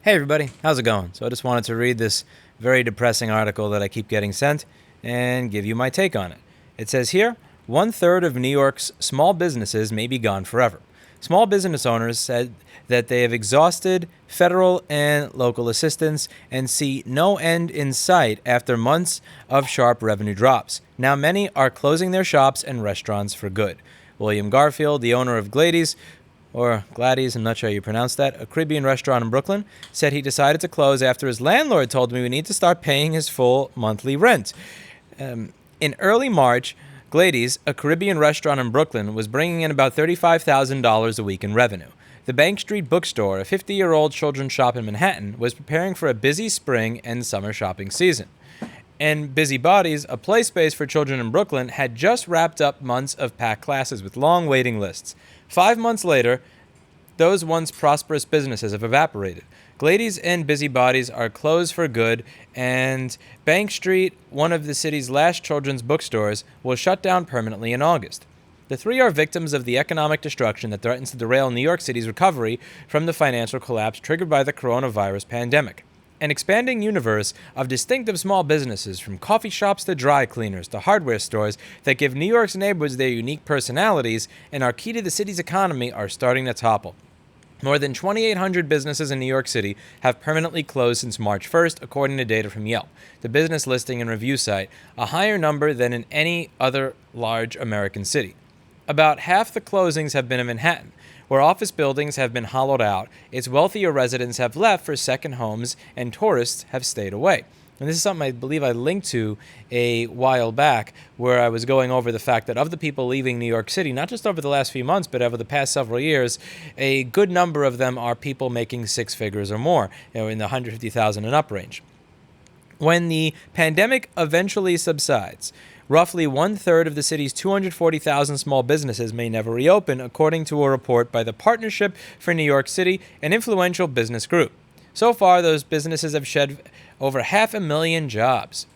Hey everybody, how's it going? So I just wanted to read this very depressing article that I keep getting sent and give you my take on it. It says here, 1/3 of New York's small businesses may be gone forever. Small business owners said that they have exhausted federal and local assistance and see no end in sight after months of sharp revenue drops. Now many are closing their shops and restaurants for good. William Garfield, the owner of Glady's, I'm not sure how you pronounce that, a Caribbean restaurant in Brooklyn, said he decided to close after his landlord told him we need to start paying his full monthly rent. In early March, Glady's, a Caribbean restaurant in Brooklyn, was bringing in about $35,000 a week in revenue. The Bank Street Bookstore, a 50-year-old children's shop in Manhattan, was preparing for a busy spring and summer shopping season. And Busy Bodies, a play space for children in Brooklyn, had just wrapped up months of packed classes with long waiting lists. 5 months later, those once prosperous businesses have evaporated. Glady's and Busy Bodies are closed for good, and Bank Street, one of the city's last children's bookstores, will shut down permanently in August. The three are victims of the economic destruction that threatens to derail New York City's recovery from the financial collapse triggered by the coronavirus pandemic. An expanding universe of distinctive small businesses, from coffee shops to dry cleaners to hardware stores, that give New York's neighborhoods their unique personalities and are key to the city's economy, are starting to topple. More than 2,800 businesses in New York City have permanently closed since March 1st, according to data from Yelp, the business listing and review site, a higher number than in any other large American city. About half the closings have been in Manhattan, where office buildings have been hollowed out, its wealthier residents have left for second homes, and tourists have stayed away. And this is something I believe I linked to a while back, where I was going over the fact that of the people leaving New York City, not just over the last few months, but over the past several years, a good number of them are people making six figures or more, in the 150,000 and up range. When the pandemic eventually subsides, roughly 1/3 of the city's 240,000 small businesses may never reopen, according to a report by the Partnership for New York City, an influential business group. So far, those businesses have shed over 500,000 jobs.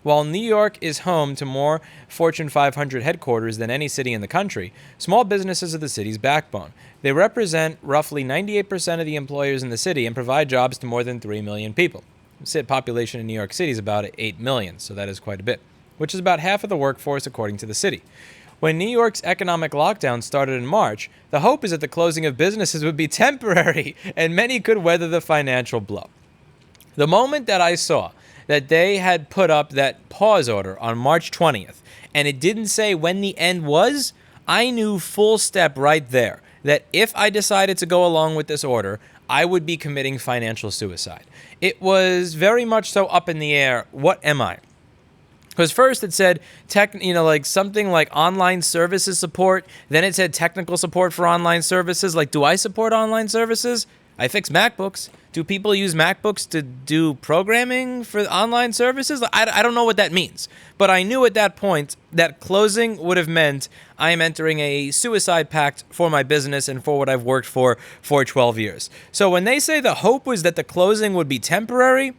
While New York is home to more Fortune 500 headquarters than any city in the country, small businesses are the city's backbone. They represent roughly 98% of the employers in the city and provide jobs to more than 3 million people. The population in New York City is about 8 million, so that is quite a bit, which is about half of the workforce according to the city. When New York's economic lockdown started in March, the hope is that the closing of businesses would be temporary and many could weather the financial blow. The moment that I saw that they had put up that pause order on March 20th, and it didn't say when the end was, I knew full step right there that if I decided to go along with this order, I would be committing financial suicide. It was very much so up in the air. What am I? Because first it said something like online services support. Then it said technical support for online services. Like, do I support online services? I fix MacBooks. Do people use MacBooks to do programming for online services? I don't know what that means. But I knew at that point that closing would have meant I am entering a suicide pact for my business and for what I've worked for 12 years. So when they say the hope was that the closing would be temporary,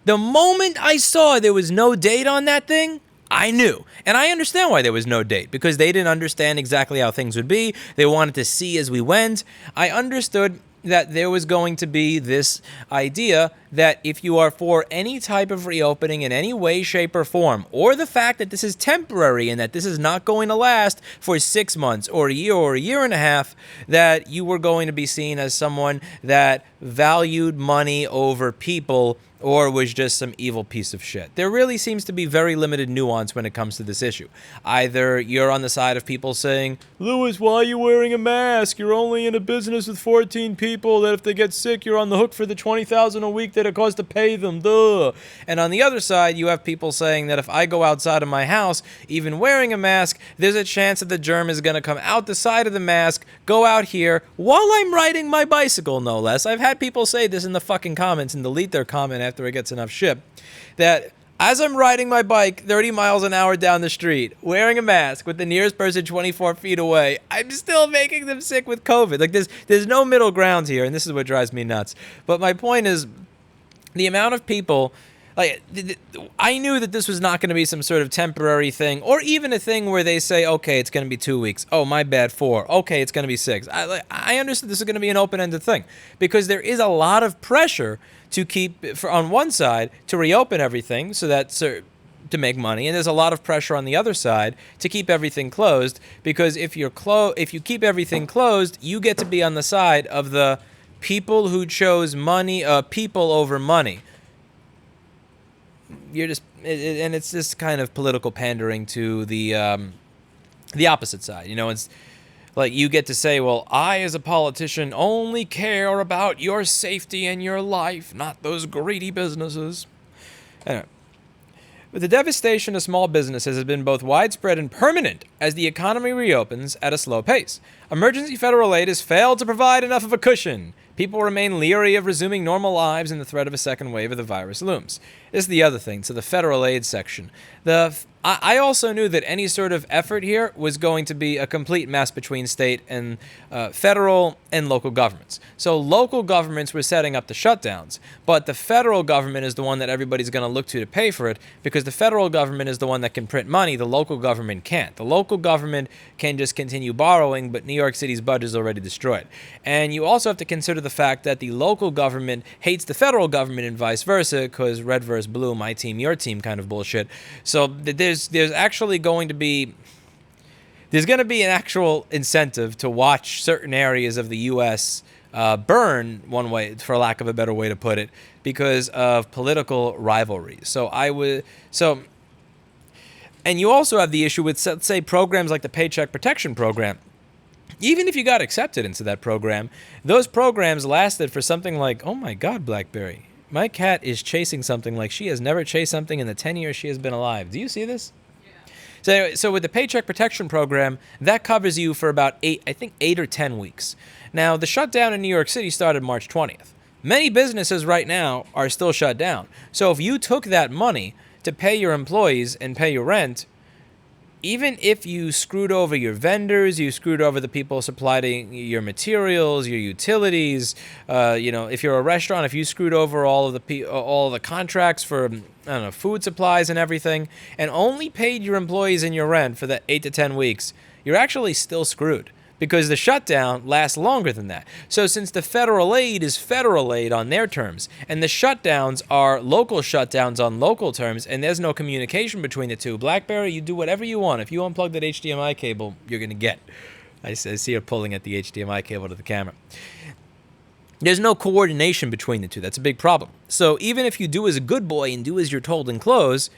the moment I saw there was no date on that thing, I knew. And I understand why there was no date, because they didn't understand exactly how things would be. They wanted to see as we went. I understood that there was going to be this idea that if you are for any type of reopening in any way, shape, or form, or the fact that this is temporary and that this is not going to last for 6 months or a year and a half, that you were going to be seen as someone that valued money over people or was just some evil piece of shit. There really seems to be very limited nuance when it comes to this issue. Either you're on the side of people saying, Louis, why are you wearing a mask? You're only in a business with 14 people that if they get sick, you're on the hook for the $20,000 a week that it costs to pay them. Duh. And on the other side, you have people saying that if I go outside of my house, even wearing a mask, there's a chance that the germ is going to come out the side of the mask, go out here while I'm riding my bicycle, no less. I've had people say this in the fucking comments and delete their comment after it gets enough shit, that as I'm riding my bike 30 miles an hour down the street, wearing a mask with the nearest person 24 feet away, I'm still making them sick with COVID. Like, there's no middle ground here, and this is what drives me nuts. But my point is, the amount of people Like, I knew that this was not going to be some sort of temporary thing, or even a thing where they say, okay, it's going to be 2 weeks. Oh, my bad, 4. Okay, it's going to be 6. I understood this is going to be an open-ended thing, because there is a lot of pressure to keep, on one side, to reopen everything so that to make money, and there's a lot of pressure on the other side to keep everything closed, because if you keep everything closed, you get to be on the side of the people who chose people over money. And it's this kind of political pandering to the opposite side. It's like you get to say, well, I as a politician only care about your safety and your life, not those greedy businesses. Anyway, but the devastation of small businesses has been both widespread and permanent as the economy reopens at a slow pace. Emergency federal aid has failed to provide enough of a cushion. People remain leery of resuming normal lives, and the threat of a second wave of the virus looms. This is the other thing, so the federal aid section. I also knew that any sort of effort here was going to be a complete mess between state and federal and local governments. So local governments were setting up the shutdowns, but the federal government is the one that everybody's going to look to pay for it, because the federal government is the one that can print money. The local government can't. The local government can just continue borrowing, but New York City's budget is already destroyed. And you also have to consider the fact that the local government hates the federal government and vice versa, because red versus blue, my team, your team kind of bullshit. So there's actually going to be an actual incentive to watch certain areas of the U.S. Burn, one way, for lack of a better way to put it, because of political rivalry. And you also have the issue with, let's say, programs like the Paycheck Protection Program. Even if you got accepted into that program, those programs lasted for something like, oh my God, Blackberry, my cat is chasing something like she has never chased something in the 10 years she has been alive. Do you see this? So with the Paycheck Protection Program, that covers you for about 8 or 10 weeks. Now, the shutdown in New York City started March 20th. Many businesses right now are still shut down. So if you took that money to pay your employees and pay your rent, even if you screwed over your vendors, you screwed over the people supplying your materials, your utilities, if you're a restaurant, if you screwed over all of the contracts for, food supplies and everything, and only paid your employees and your rent for that 8 to 10 weeks, you're actually still screwed, because the shutdown lasts longer than that. So since the federal aid is federal aid on their terms, and the shutdowns are local shutdowns on local terms, and there's no communication between the two, BlackBerry, you do whatever you want. If you unplug that HDMI cable, you're going to get. I see her pulling at the HDMI cable to the camera. There's no coordination between the two. That's a big problem. So even if you do as a good boy and do as you're told and close,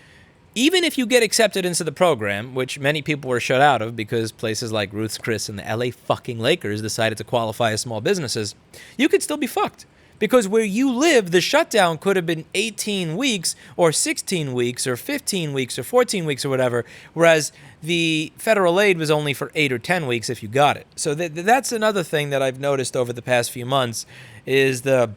even if you get accepted into the program, which many people were shut out of because places like Ruth's Chris and the LA fucking Lakers decided to qualify as small businesses, you could still be fucked. Because where you live, the shutdown could have been 18 weeks or 16 weeks or 15 weeks or 14 weeks or whatever, whereas the federal aid was only for 8 or 10 weeks if you got it. So that's another thing that I've noticed over the past few months is that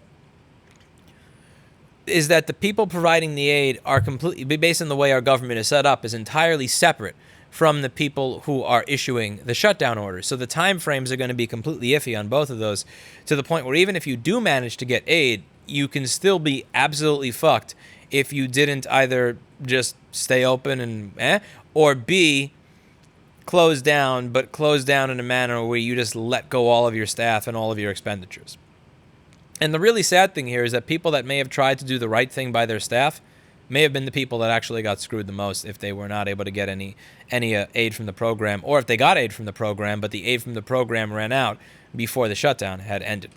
the people providing the aid are completely, based on the way our government is set up, is entirely separate from the people who are issuing the shutdown orders. So the time frames are going to be completely iffy on both of those, to the point where even if you do manage to get aid, you can still be absolutely fucked if you didn't either just stay open and or B, close down, but close down in a manner where you just let go all of your staff and all of your expenditures. And the really sad thing here is that people that may have tried to do the right thing by their staff may have been the people that actually got screwed the most if they were not able to get any aid from the program, or if they got aid from the program, but the aid from the program ran out before the shutdown had ended.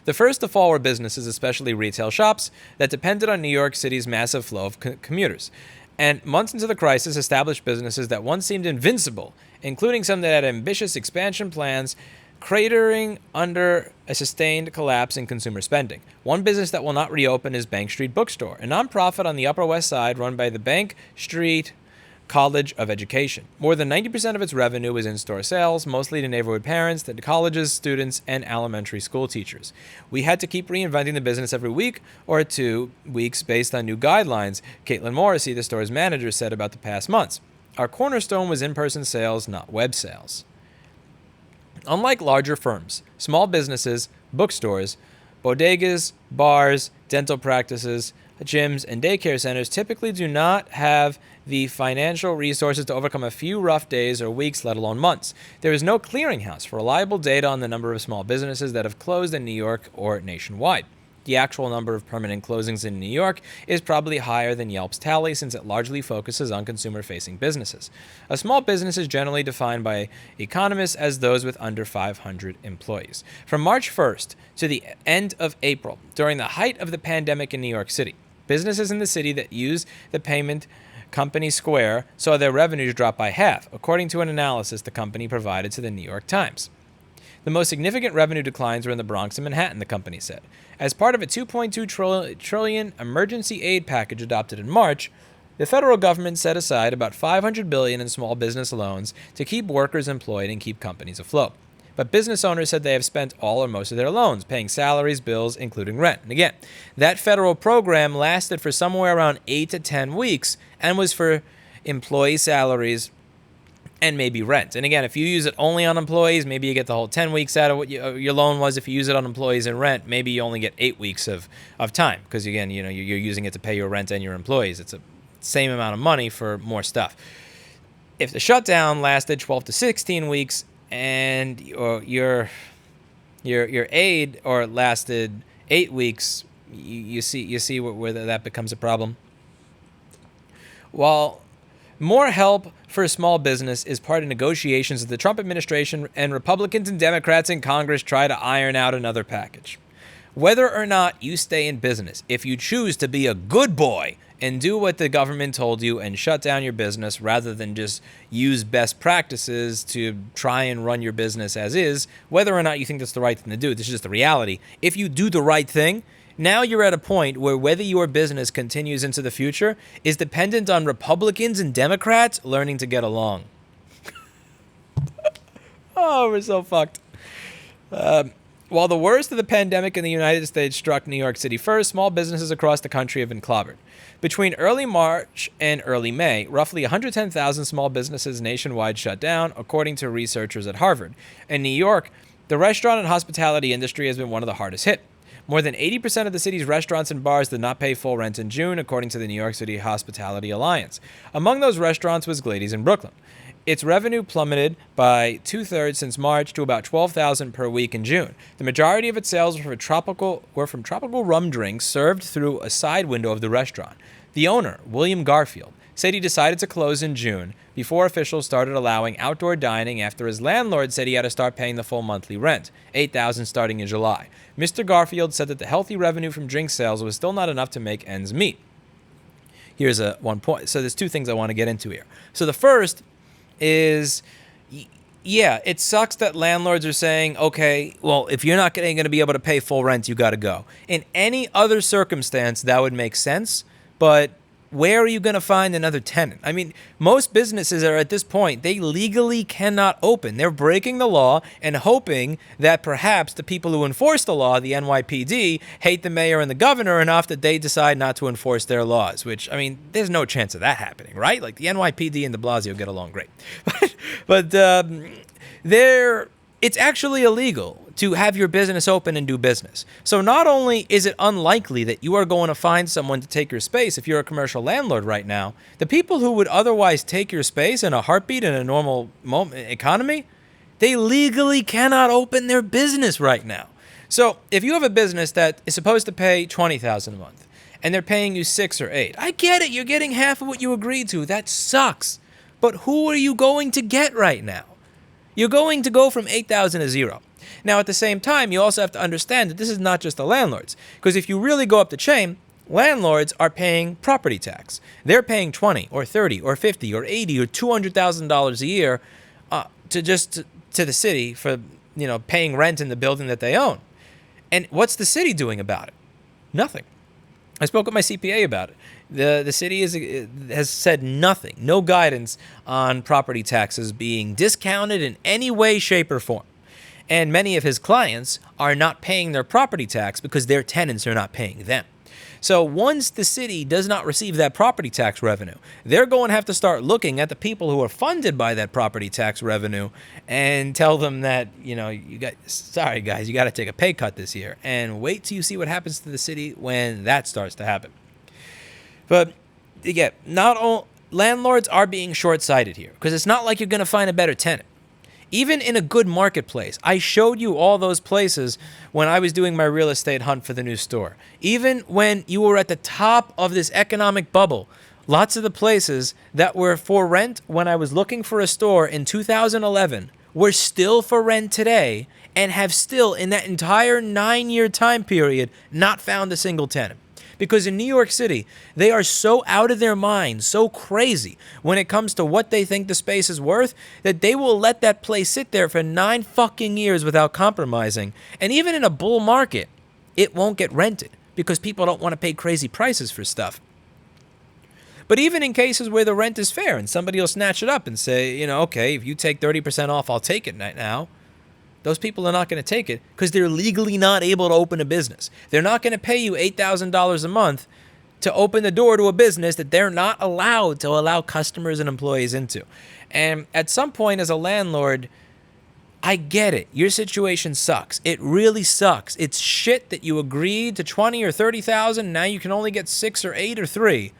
The first to fall were businesses, especially retail shops, that depended on New York City's massive flow of commuters. And months into the crisis, established businesses that once seemed invincible, including some that had ambitious expansion plans, cratering under a sustained collapse in consumer spending. One business that will not reopen is Bank Street Bookstore, a nonprofit on the Upper West Side run by the Bank Street College of Education. More than 90% of its revenue is in-store sales, mostly to neighborhood parents, to colleges, students, and elementary school teachers. We had to keep reinventing the business every week or 2 weeks based on new guidelines, Caitlin Morrissey, the store's manager, said about the past months. Our cornerstone was in-person sales, not web sales. Unlike larger firms, small businesses, bookstores, bodegas, bars, dental practices, gyms, and daycare centers typically do not have the financial resources to overcome a few rough days or weeks, let alone months. There is no clearinghouse for reliable data on the number of small businesses that have closed in New York or nationwide. The actual number of permanent closings in New York is probably higher than Yelp's tally since it largely focuses on consumer-facing businesses. A small business is generally defined by economists as those with under 500 employees. From March 1st to the end of April, during the height of the pandemic in New York City, businesses in the city that use the payment company Square saw their revenues drop by half, according to an analysis the company provided to the New York Times. The most significant revenue declines were in the Bronx and Manhattan, the company said. As part of a $2.2 trillion emergency aid package adopted in March, the federal government set aside about $500 billion in small business loans to keep workers employed and keep companies afloat. But business owners said they have spent all or most of their loans, paying salaries, bills, including rent. And again, that federal program lasted for somewhere around 8 to 10 weeks and was for employee salaries and maybe rent. And again, if you use it only on employees, maybe you get the whole 10 weeks out of what your loan was. If you use it on employees and rent, maybe you only get 8 weeks of time because, again, you're using it to pay your rent and your employees. It's the same amount of money for more stuff. If the shutdown lasted 12 to 16 weeks and your aid or lasted 8 weeks, you see where that becomes a problem. While more help for a small business is part of negotiations that the Trump administration and Republicans and Democrats in Congress try to iron out another package. Whether or not you stay in business, if you choose to be a good boy and do what the government told you and shut down your business rather than just use best practices to try and run your business as is, whether or not you think that's the right thing to do, this is just the reality. If you do the right thing, now you're at a point where whether your business continues into the future is dependent on Republicans and Democrats learning to get along. Oh, we're so fucked. While the worst of the pandemic in the United States struck New York City first, small businesses across the country have been clobbered. Between early March and early May, roughly 110,000 small businesses nationwide shut down, according to researchers at Harvard. In New York, the restaurant and hospitality industry has been one of the hardest hit. More than 80% of the city's restaurants and bars did not pay full rent in June, according to the New York City Hospitality Alliance. Among those restaurants was Glady's in Brooklyn. Its revenue plummeted by 2/3 since March to about $12,000 per week in June. The majority of its sales were from tropical rum drinks served through a side window of the restaurant. The owner, William Garfield, said he decided to close in June before officials started allowing outdoor dining after his landlord said he had to start paying the full monthly rent, $8,000 starting in July. Mr. Garfield said that the healthy revenue from drink sales was still not enough to make ends meet. Here's one point. So there's two things I want to get into here. So the first is, yeah, it sucks that landlords are saying, okay, well, if you're not going to be able to pay full rent, you got to go. In any other circumstance, that would make sense, but where are you going to find another tenant? I mean, most businesses are at this point, they legally cannot open. They're breaking the law and hoping that perhaps the people who enforce the law, the NYPD, hate the mayor and the governor enough that they decide not to enforce their laws, which, I mean, there's no chance of that happening, right? Like, the NYPD and de Blasio get along great. but it's actually illegal to have your business open and do business. So not only is it unlikely that you are going to find someone to take your space if you're a commercial landlord right now, the people who would otherwise take your space in a heartbeat in a normal economy, they legally cannot open their business right now. So if you have a business that is supposed to pay $20,000 a month and they're paying you $6 or $8, I get it. You're getting half of what you agreed to. That sucks. But who are you going to get right now? You're going to go from $8,000 to $0. Now, at the same time, you also have to understand that this is not just the landlords. Because if you really go up the chain, landlords are paying property tax. They're paying $20 or $30 or $50 or $80 or $200,000 a year to the city for paying rent in the building that they own. And what's the city doing about it? Nothing. I spoke with my CPA about it. The city has said nothing, no guidance on property taxes being discounted in any way, shape, or form. And many of his clients are not paying their property tax because their tenants are not paying them. So once the city does not receive that property tax revenue, they're going to have to start looking at the people who are funded by that property tax revenue and tell them that, sorry guys, you got to take a pay cut this year, and wait till you see what happens to the city when that starts to happen. But again, not all landlords are being short-sighted here, because it's not like you're going to find a better tenant. Even in a good marketplace, I showed you all those places when I was doing my real estate hunt for the new store. Even when you were at the top of this economic bubble, lots of the places that were for rent when I was looking for a store in 2011 were still for rent today, and have still, in that entire 9-year time period, not found a single tenant. Because in New York City, they are so out of their minds, so crazy when it comes to what they think the space is worth, that they will let that place sit there for 9 fucking years without compromising. And even in a bull market, it won't get rented because people don't want to pay crazy prices for stuff. But even in cases where the rent is fair and somebody will snatch it up and say, okay, if you take 30% off, I'll take it right now. Those people are not going to take it because they're legally not able to open a business. They're not going to pay you $8,000 a month to open the door to a business that they're not allowed to allow customers and employees into. And at some point as a landlord, I get it. Your situation sucks. It really sucks. It's shit that you agreed to 20 or 30,000. Now you can only get 6 or 8 or 3.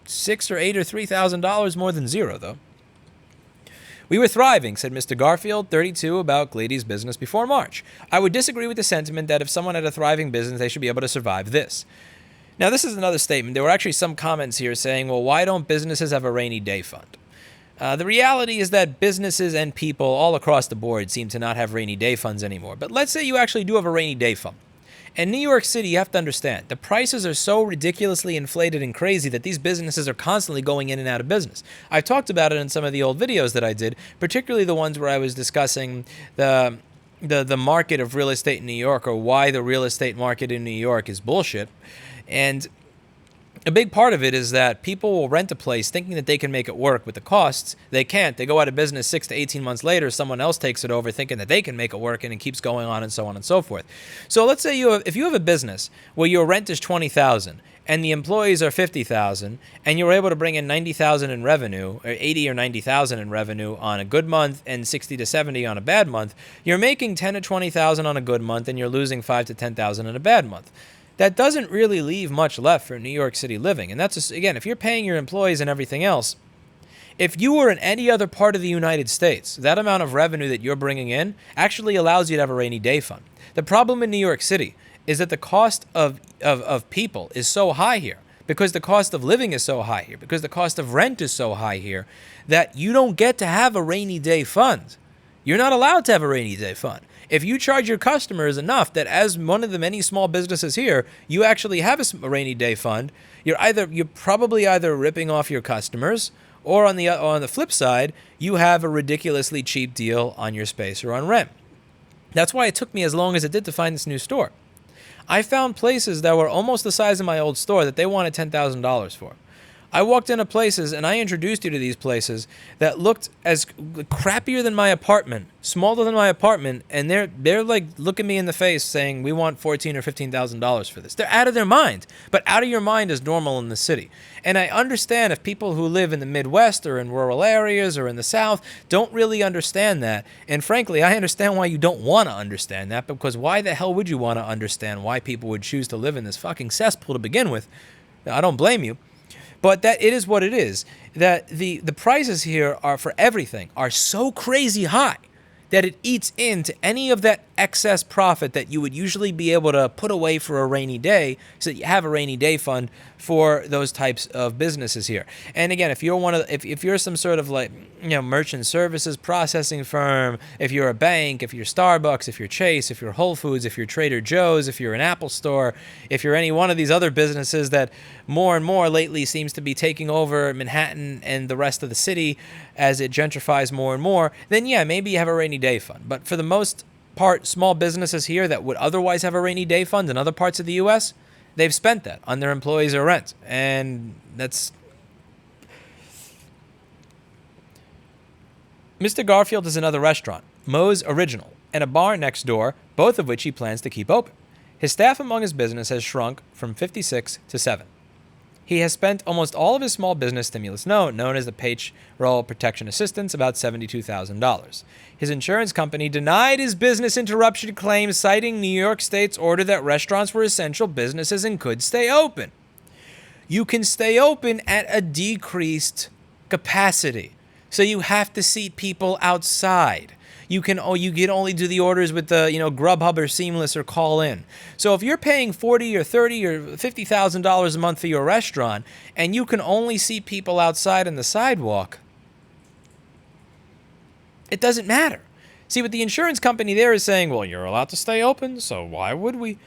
6 or 8 or $3,000 more than zero, though. We were thriving, said Mr. Garfield, 32, about Glady's business before March. I would disagree with the sentiment that if someone had a thriving business, they should be able to survive this. Now, this is another statement. There were actually some comments here saying, well, why don't businesses have a rainy day fund? The reality is that businesses and people all across the board seem to not have rainy day funds anymore. But let's say you actually do have a rainy day fund. In New York City, you have to understand, the prices are so ridiculously inflated and crazy that these businesses are constantly going in and out of business. I've talked about it in some of the old videos that I did, particularly the ones where I was discussing the market of real estate in New York, or why the real estate market in New York is bullshit. And a big part of it is that people will rent a place thinking that they can make it work with the costs. They can't. They go out of business 6 to 18 months later. Someone else takes it over thinking that they can make it work, and it keeps going on and so on and so forth. So let's say if you have a business where your rent is $20,000 and the employees are $50,000, and you're able to bring in $90,000 in revenue, or $80,000 or $90,000 in revenue on a good month and $60,000 to $70,000 on a bad month, you're making $10,000 to $20,000 on a good month, and you're losing $5,000 to $10,000 in a bad month. That doesn't really leave much left for New York City living. And that's, again, if you're paying your employees and everything else, if you were in any other part of the United States, that amount of revenue that you're bringing in actually allows you to have a rainy day fund. The problem in New York City is that the cost of people is so high here, because the cost of living is so high here, because the cost of rent is so high here, that you don't get to have a rainy day fund. You're not allowed to have a rainy day fund. If you charge your customers enough that, as one of the many small businesses here, you actually have a rainy day fund, you're probably either ripping off your customers, or on the flip side, you have a ridiculously cheap deal on your space or on rent. That's why it took me as long as it did to find this new store. I found places that were almost the size of my old store that they wanted $10,000 for. I walked into places, and I introduced you to these places that looked as crappier than my apartment, smaller than my apartment, and they're like looking me in the face saying, we want $14,000 or $15,000 for this. They're out of their mind, but out of your mind is normal in the city. And I understand if people who live in the Midwest or in rural areas or in the South don't really understand that. And frankly, I understand why you don't want to understand that, because why the hell would you want to understand why people would choose to live in this fucking cesspool to begin with? I don't blame you. But that it is what it is, that the prices here are for everything are so crazy high that it eats into any of that excess profit that you would usually be able to put away for a rainy day, so that you have a rainy day fund for those types of businesses here. And again, if you're if you're some sort of merchant services processing firm, if you're a bank, if you're Starbucks, if you're Chase, if you're Whole Foods, if you're Trader Joe's, if you're an Apple store, if you're any one of these other businesses that more and more lately seems to be taking over Manhattan and the rest of the city as it gentrifies more and more, then yeah, maybe you have a rainy day fund. But for the most part, small businesses here that would otherwise have a rainy day fund in other parts of the U.S., they've spent that on their employees or rent. And that's... Mr. Garfield is another restaurant, Moe's Original, and a bar next door, both of which he plans to keep open. His staff among his business has shrunk from 56 to 7. He has spent almost all of his small business stimulus known as the Payroll Protection Assistance, about $72,000. His insurance company denied his business interruption claim, citing New York State's order that restaurants were essential businesses and could stay open. you can stay open at a decreased capacity. So you have to seat people outside. You can only do the orders with the Grubhub or Seamless or call in. So if you're paying $40 or $30 or $50,000 a month for your restaurant and you can only seat people outside on the sidewalk, it doesn't matter. See, what the insurance company there is saying, well, you're allowed to stay open, so why would we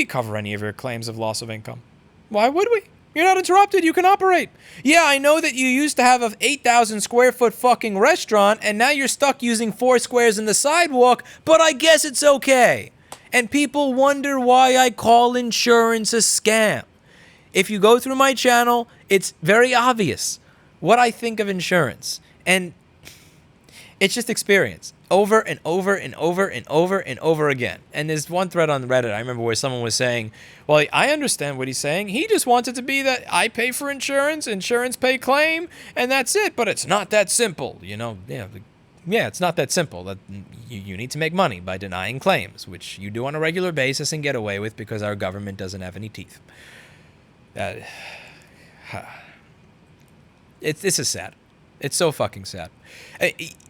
cover any of your claims of loss of income? Why would we? You're not interrupted. You can operate. Yeah, I know that you used to have a 8,000 square foot fucking restaurant, and now you're stuck using 4 squares in the sidewalk, but I guess it's okay. And people wonder why I call insurance a scam. If you go through my channel, it's very obvious what I think of insurance. And it's just experience over and over and over and over and over again. And there's one thread on Reddit I remember where someone was saying, well, I understand what he's saying. He just wants it to be that I pay for insurance pay claim, and that's it. But it's not that simple, it's not that simple. That you need to make money by denying claims, which you do on a regular basis and get away with because our government doesn't have any teeth. This is sad. It's so fucking sad.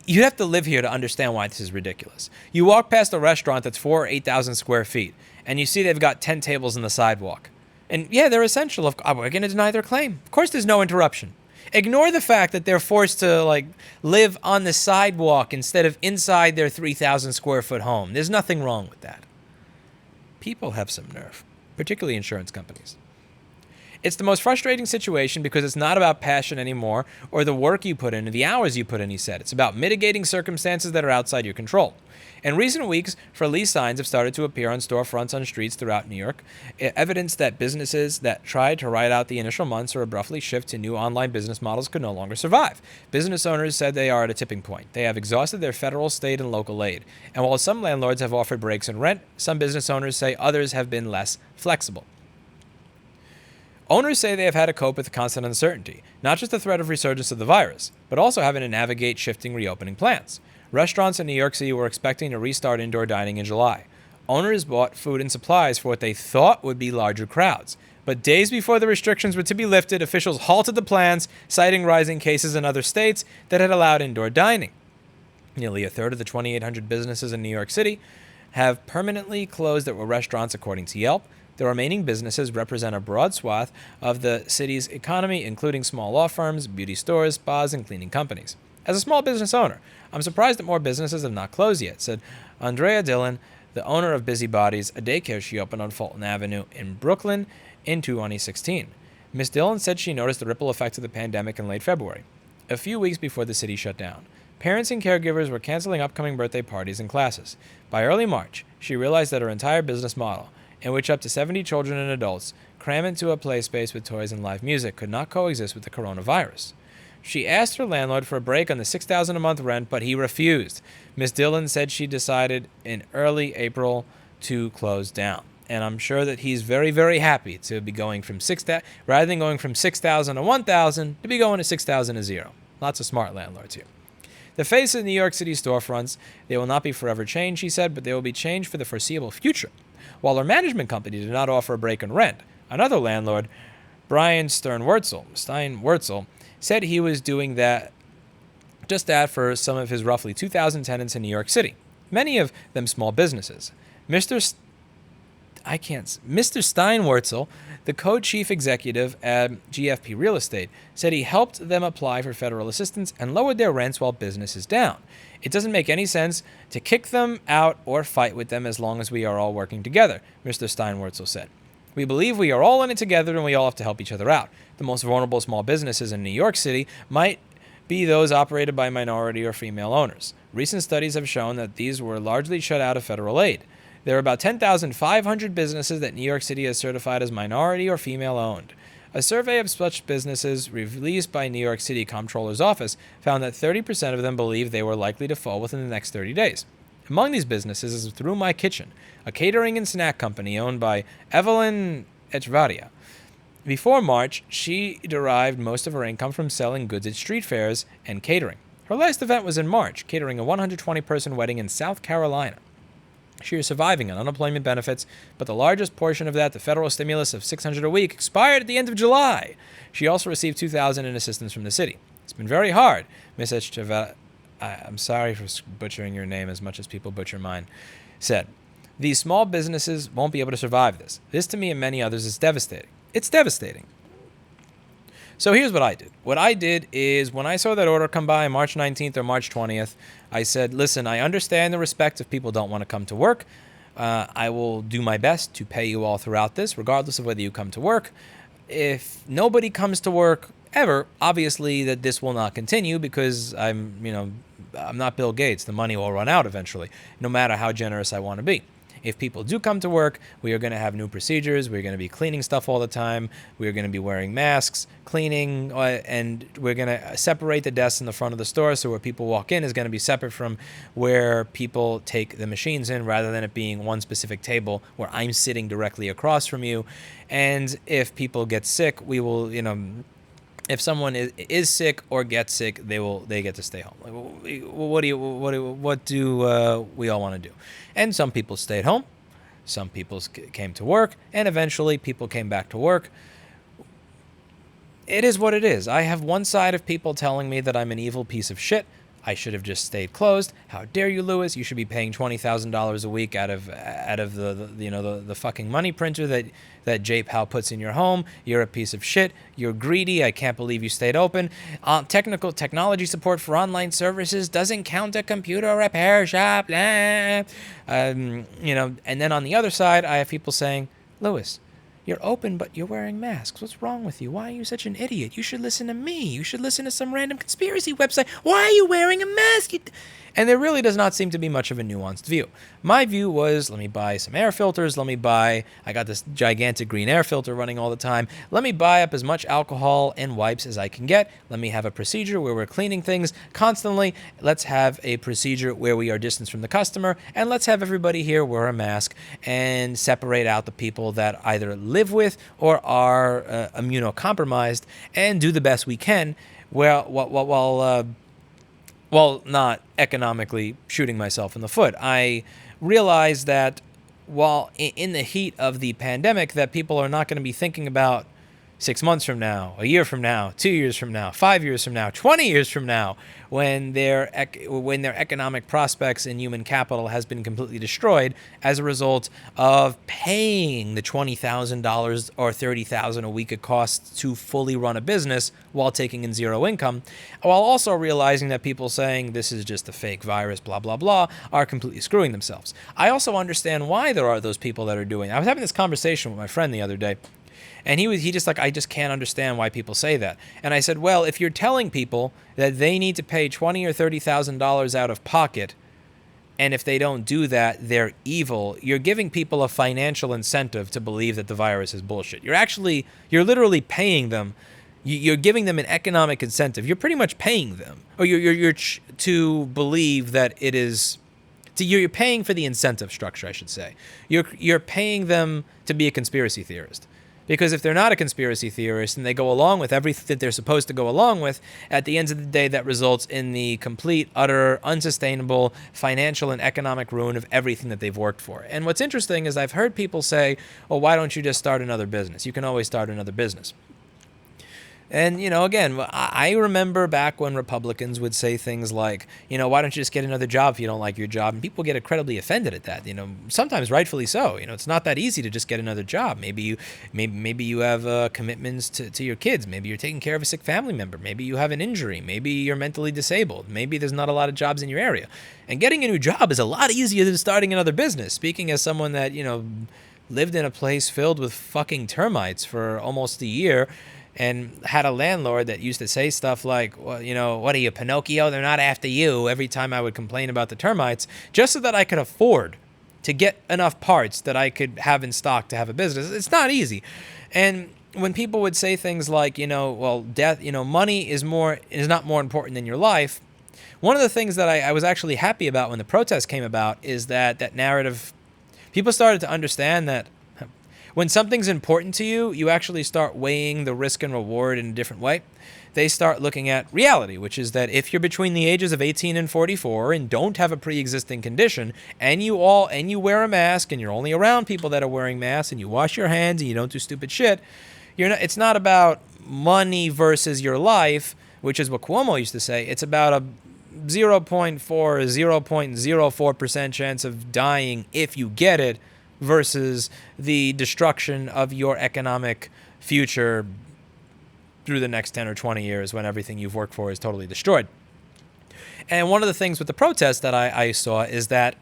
You have to live here to understand why this is ridiculous. You walk past a restaurant that's 4,000 or 8,000 square feet, and you see they've got 10 tables on the sidewalk. And yeah, they're essential. We're going to deny their claim. Of course there's no interruption. Ignore the fact that they're forced to live on the sidewalk instead of inside their 3,000 square foot home. There's nothing wrong with that. People have some nerve, particularly insurance companies. It's the most frustrating situation because it's not about passion anymore or the work you put in or the hours you put in, he said. It's about mitigating circumstances that are outside your control. In recent weeks, for lease signs have started to appear on storefronts on streets throughout New York, evidence that businesses that tried to ride out the initial months or abruptly shift to new online business models could no longer survive. Business owners said they are at a tipping point. They have exhausted their federal, state, and local aid. And while some landlords have offered breaks in rent, some business owners say others have been less flexible. Owners say they have had to cope with the constant uncertainty, not just the threat of resurgence of the virus, but also having to navigate shifting reopening plans. Restaurants in New York City were expecting to restart indoor dining in July. Owners bought food and supplies for what they thought would be larger crowds. But days before the restrictions were to be lifted, officials halted the plans, citing rising cases in other states that had allowed indoor dining. Nearly a third of the 2,800 businesses in New York City have permanently closed that were restaurants, according to Yelp. The remaining businesses represent a broad swath of the city's economy, including small law firms, beauty stores, spas, and cleaning companies. As a small business owner, I'm surprised that more businesses have not closed yet, said Andrea Dillon, the owner of Busybodies, a daycare she opened on Fulton Avenue in Brooklyn in 2016. Ms. Dillon said she noticed the ripple effects of the pandemic in late February, a few weeks before the city shut down. Parents and caregivers were canceling upcoming birthday parties and classes. By early March, she realized that her entire business model, in which up to 70 children and adults cram into a play space with toys and live music, could not coexist with the coronavirus. She asked her landlord for a break on the $6,000 a month rent, but he refused. Ms. Dillon said she decided in early April to close down. And I'm sure that he's very, very happy to be going from rather than going from 6,000 to 1,000, to be going to 6,000 to 0. Lots of smart landlords here. The face of New York City storefronts, they will not be forever changed, she said, but they will be changed for the foreseeable future. While her management company did not offer a break in rent, another landlord, Brian Steinwurzel, said he was doing that for some of his roughly 2,000 tenants in New York City, many of them small businesses. Mr. Steinwurzel, the co-chief executive at GFP Real Estate, said he helped them apply for federal assistance and lowered their rents while business is down. It doesn't make any sense to kick them out or fight with them as long as we are all working together, Mr. Steinwurzel said. We believe we are all in it together and we all have to help each other out. The most vulnerable small businesses in New York City might be those operated by minority or female owners. Recent studies have shown that these were largely shut out of federal aid. There are about 10,500 businesses that New York City has certified as minority or female-owned. A survey of such businesses released by New York City Comptroller's Office found that 30% of them believe they were likely to fall within the next 30 days. Among these businesses is Through My Kitchen, a catering and snack company owned by Evelyn Echvaria. Before March, she derived most of her income from selling goods at street fairs and catering. Her last event was in March, catering a 120-person wedding in South Carolina. She is surviving on unemployment benefits, but the largest portion of that, the federal stimulus of $600 a week, expired at the end of July. She also received $2,000 in assistance from the city. It's been very hard, Ms. Echevela. I'm sorry for butchering your name as much as people butcher mine, said. These small businesses won't be able to survive this. This, to me and many others, is devastating. It's devastating. So here's what I did. What I did is when I saw that order come by March 19th or March 20th, I said, listen, I understand the respect if people don't want to come to work. I will do my best to pay you all throughout this, regardless of whether you come to work. If nobody comes to work ever, obviously that this will not continue because I'm not Bill Gates. The money will run out eventually, no matter how generous I want to be. If people do come to work, we are going to have new procedures. We're going to be cleaning stuff all the time. We're going to be wearing masks, cleaning, and we're going to separate the desks in the front of the store so where people walk in is going to be separate from where people take the machines in, rather than it being one specific table where I'm sitting directly across from you. And if people get sick, we will, if someone is sick or gets sick, they get to stay home. What do we all want to do? And some people stayed home, some people came to work, and eventually people came back to work. It is what it is. I have one side of people telling me that I'm an evil piece of shit. I should have just stayed closed. How dare you, Lewis? You should be paying $20,000 a week out of the fucking money printer that J. Powell puts in your home. You're a piece of shit. You're greedy. I can't believe you stayed open. Technology support for online services doesn't count a computer repair shop. Blah. And then on the other side, I have people saying, Lewis, you're open, but you're wearing masks. What's wrong with you? Why are you such an idiot? You should listen to me. You should listen to some random conspiracy website. Why are you wearing a mask? And there really does not seem to be much of a nuanced view. My view was, let me buy some air filters. I got this gigantic green air filter running all the time. Let me buy up as much alcohol and wipes as I can get. Let me have a procedure where we're cleaning things constantly. Let's have a procedure where we are distanced from the customer. And let's have everybody here wear a mask and separate out the people that either live with or are immunocompromised, and do the best we can while not economically shooting myself in the foot. I realize that while in the heat of the pandemic, that people are not going to be thinking about 6 months from now, a year from now, 2 years from now, 5 years from now, 20 years from now, when their economic prospects and human capital has been completely destroyed as a result of paying the $20,000 or $30,000 a week it costs to fully run a business while taking in zero income, while also realizing that people saying this is just a fake virus, blah, blah, blah, are completely screwing themselves. I also understand why there are those people that are doing it. I was having this conversation with my friend the other day, and he just like, I just can't understand why people say that. And I said, well, if you're telling people that they need to pay $20,000 or $30,000 out of pocket, and if they don't do that, they're evil, you're giving people a financial incentive to believe that the virus is bullshit. You're literally paying them. You're giving them an economic incentive. You're pretty much paying them, or you're to believe that it is. You're paying for the incentive structure, I should say. You're paying them to be a conspiracy theorist. Because if they're not a conspiracy theorist and they go along with everything that they're supposed to go along with, at the end of the day, that results in the complete, utter, unsustainable financial and economic ruin of everything that they've worked for. And what's interesting is I've heard people say, well, why don't you just start another business? You can always start another business. And, again, I remember back when Republicans would say things like, why don't you just get another job if you don't like your job? And people get incredibly offended at that, sometimes rightfully so. It's not that easy to just get another job. Maybe you have commitments to your kids. Maybe you're taking care of a sick family member. Maybe you have an injury. Maybe you're mentally disabled. Maybe there's not a lot of jobs in your area. And getting a new job is a lot easier than starting another business. Speaking as someone that, lived in a place filled with fucking termites for almost a year, and had a landlord that used to say stuff like, well, what are you, Pinocchio? They're not after you, every time I would complain about the termites, just so that I could afford to get enough parts that I could have in stock to have a business. It's not easy. And when people would say things like, death, money is not more important than your life, one of the things that I was actually happy about when the protest came about is that narrative, people started to understand that When something's important to you, you actually start weighing the risk and reward in a different way. They start looking at reality, which is that if you're between the ages of 18 and 44 and don't have a pre-existing condition, and you wear a mask, and you're only around people that are wearing masks, and you wash your hands and you don't do stupid shit, it's not about money versus your life, which is what Cuomo used to say. It's about a 0.04% chance of dying if you get it versus the destruction of your economic future through the next 10 or 20 years when everything you've worked for is totally destroyed. And one of the things with the protest that I saw is that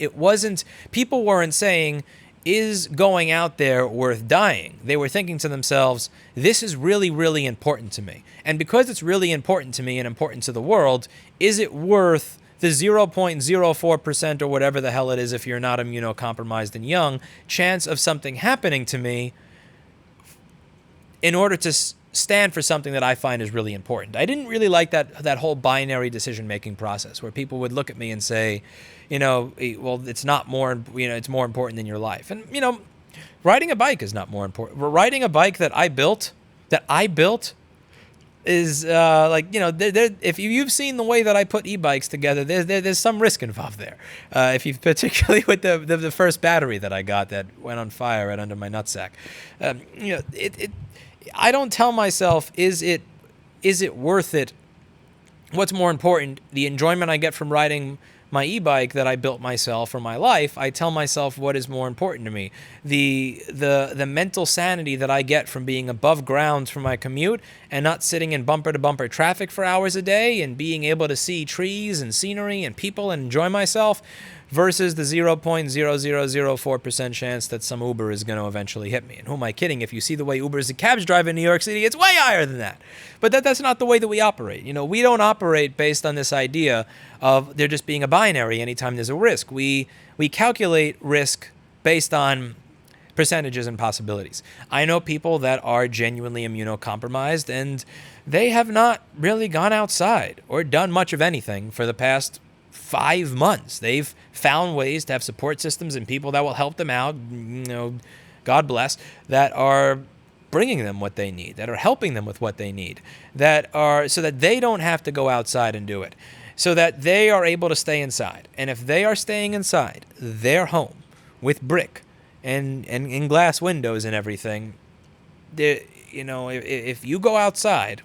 people weren't saying, is going out there worth dying? They were thinking to themselves, this is really, really important to me. And because it's really important to me and important to the world, is it worth the 0.04% or whatever the hell it is if you're not immunocompromised and young chance of something happening to me in order to stand for something that I find is really important? I didn't really like that whole binary decision-making process where people would look at me and say, well, it's not more, it's more important than your life. And, riding a bike is not more important. Riding a bike that I built is if you've seen the way that I put e-bikes together, there's some risk involved there. If you particularly with the first battery that I got that went on fire right under my nutsack, I don't tell myself, is it worth it? What's more important, the enjoyment I get from riding my e-bike that I built myself for my life? I tell myself what is more important to me. The mental sanity that I get from being above ground for my commute and not sitting in bumper-to-bumper traffic for hours a day and being able to see trees and scenery and people and enjoy myself versus the 0.0004% chance that some Uber is going to eventually hit me. And who am I kidding? If you see the way Ubers and cabs drive in New York City, it's way higher than that. But that's not the way that we operate. We don't operate based on this idea of there just being a binary anytime there's a risk. We calculate risk based on percentages and possibilities. I know people that are genuinely immunocompromised, and they have not really gone outside or done much of anything for the past 5 months. They've found ways to have support systems and people that will help them out, God bless, that are bringing them what they need, that are helping them with what they need, so that they don't have to go outside and do it, so that they are able to stay inside. And if they are staying inside their home with brick and glass windows and everything, if you go outside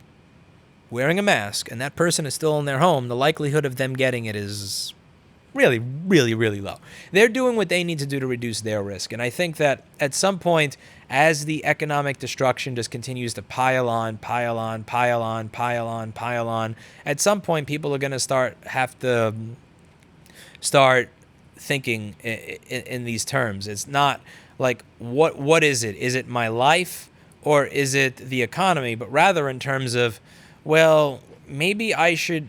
wearing a mask and that person is still in their home, the likelihood of them getting it is really, really, really low. They're doing what they need to do to reduce their risk. And I think that at some point, as the economic destruction just continues to pile on, at some point people are going to have to start thinking in these terms. It's not like, what is it? Is it my life or is it the economy? But rather in terms of, well, maybe I should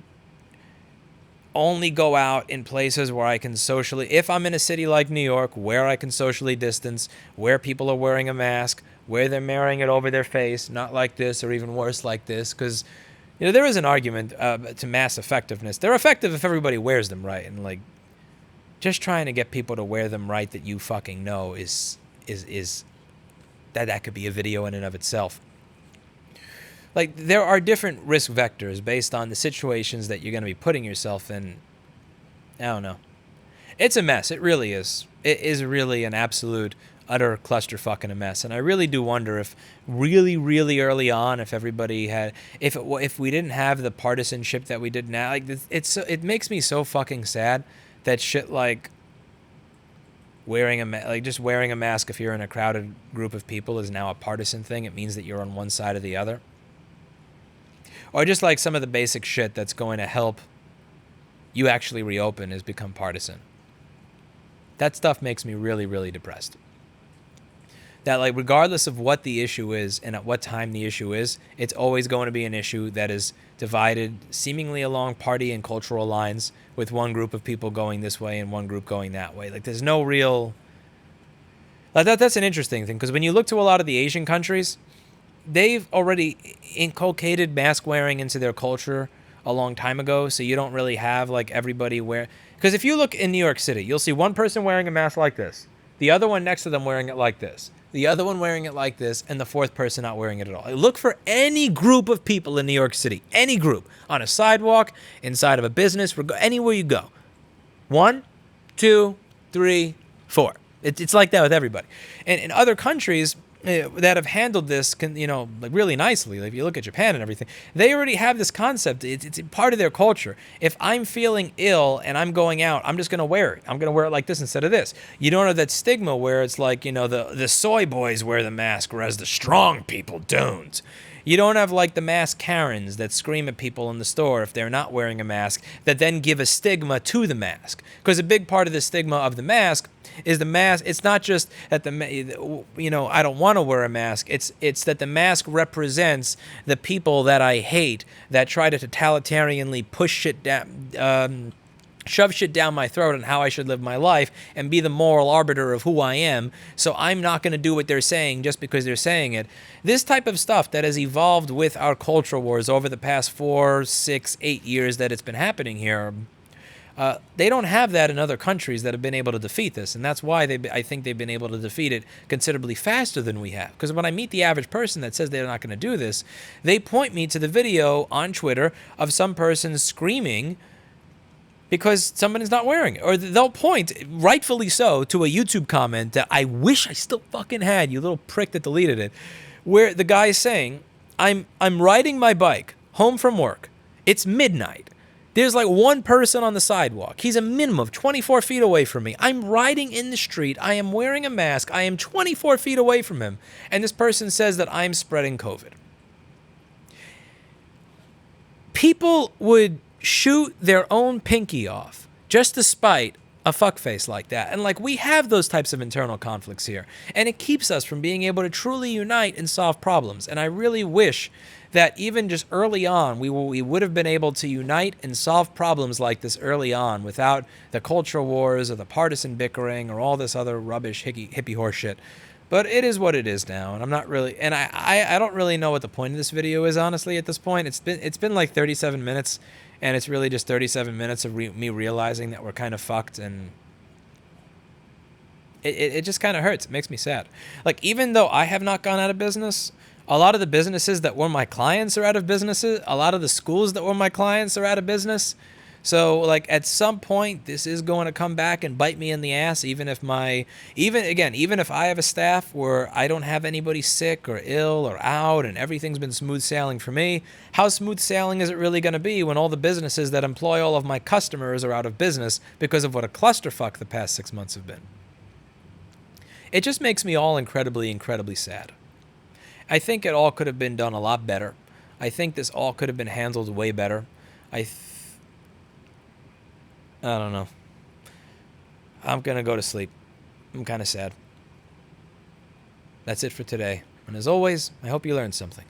only go out in places where I can socially, if I'm in a city like New York, where I can socially distance, where people are wearing a mask, where they're wearing it over their face, not like this or even worse like this, because there is an argument to mass effectiveness. They're effective if everybody wears them right, and just trying to get people to wear them right that you fucking know is that could be a video in and of itself. There are different risk vectors based on the situations that you're going to be putting yourself in. I don't know. It's a mess. It really is. It is really an absolute, utter clusterfuck and a mess. And I really do wonder if really, really early on, if everybody had, if we didn't have the partisanship that we did now, it makes me so fucking sad that shit like wearing just wearing a mask if you're in a crowded group of people is now a partisan thing. It means that you're on one side or the other. Or just like some of the basic shit that's going to help you actually reopen has become partisan. That stuff makes me really, really depressed. That regardless of what the issue is and at what time the issue is, it's always going to be an issue that is divided seemingly along party and cultural lines, with one group of people going this way and one group going that way. There's no real... That's an interesting thing, because when you look to a lot of the Asian countries, they've already inculcated mask wearing into their culture a long time ago, so you don't really have everybody wear... Because if you look in New York City, you'll see one person wearing a mask like this, the other one next to them wearing it like this, the other one wearing it like this, and the fourth person not wearing it at all. Look for any group of people in New York City, any group, on a sidewalk, inside of a business, anywhere you go. 1, 2, 3, 4. It's like that with everybody. And in other countries that have handled this, like really nicely, like if you look at Japan and everything, they already have this concept. It's part of their culture. If I'm feeling ill and I'm going out, I'm just going to wear it. I'm going to wear it like this instead of this. You don't have that stigma where it's like, the soy boys wear the mask, whereas the strong people don't. You don't have like the mask Karens that scream at people in the store if they're not wearing a mask, that then give a stigma to the mask. Because a big part of the stigma of the mask is the mask. It's not just that I don't want to wear a mask. It's that the mask represents the people that I hate, that try to totalitarianly push shit down, shove shit down my throat on how I should live my life and be the moral arbiter of who I am. So I'm not going to do what they're saying just because they're saying it. This type of stuff that has evolved with our culture wars over the past 4, 6, 8 years that it's been happening here, they don't have that in other countries that have been able to defeat this. And that's why I think they've been able to defeat it considerably faster than we have. Because when I meet the average person that says they're not going to do this, they point me to the video on Twitter of some person screaming because someone is not wearing it. Or they'll point, rightfully so, to a YouTube comment that I wish I still fucking had, you little prick that deleted it, where the guy is saying, I'm riding my bike home from work. It's midnight. There's like one person on the sidewalk. He's a minimum of 24 feet away from me. I'm riding in the street. I am wearing a mask. I am 24 feet away from him. And this person says that I'm spreading COVID. People would shoot their own pinky off just to spite a fuckface like that. And like, we have those types of internal conflicts here, and it keeps us from being able to truly unite and solve problems. And I really wish that even just early on, we would have been able to unite and solve problems like this early on without the culture wars or the partisan bickering or all this other rubbish hippie horse shit. But it is what it is now, and I'm not really, and I don't really know what the point of this video is, honestly, at this point. It's been like 37 minutes, and it's really just 37 minutes of me realizing that we're kind of fucked, and it just kind of hurts. It makes me sad. Like, even though I have not gone out of business, a lot of the businesses that were my clients are out of businesses. A lot of the schools that were my clients are out of business. So, like, at some point, this is going to come back and bite me in the ass, even if I have a staff where I don't have anybody sick or ill or out and everything's been smooth sailing for me. How smooth sailing is it really going to be when all the businesses that employ all of my customers are out of business because of what a clusterfuck the past 6 months have been? It just makes me all incredibly, incredibly sad. I think it all could have been done a lot better. I think this all could have been handled way better. I don't know. I'm going to go to sleep. I'm kind of sad. That's it for today. And as always, I hope you learned something.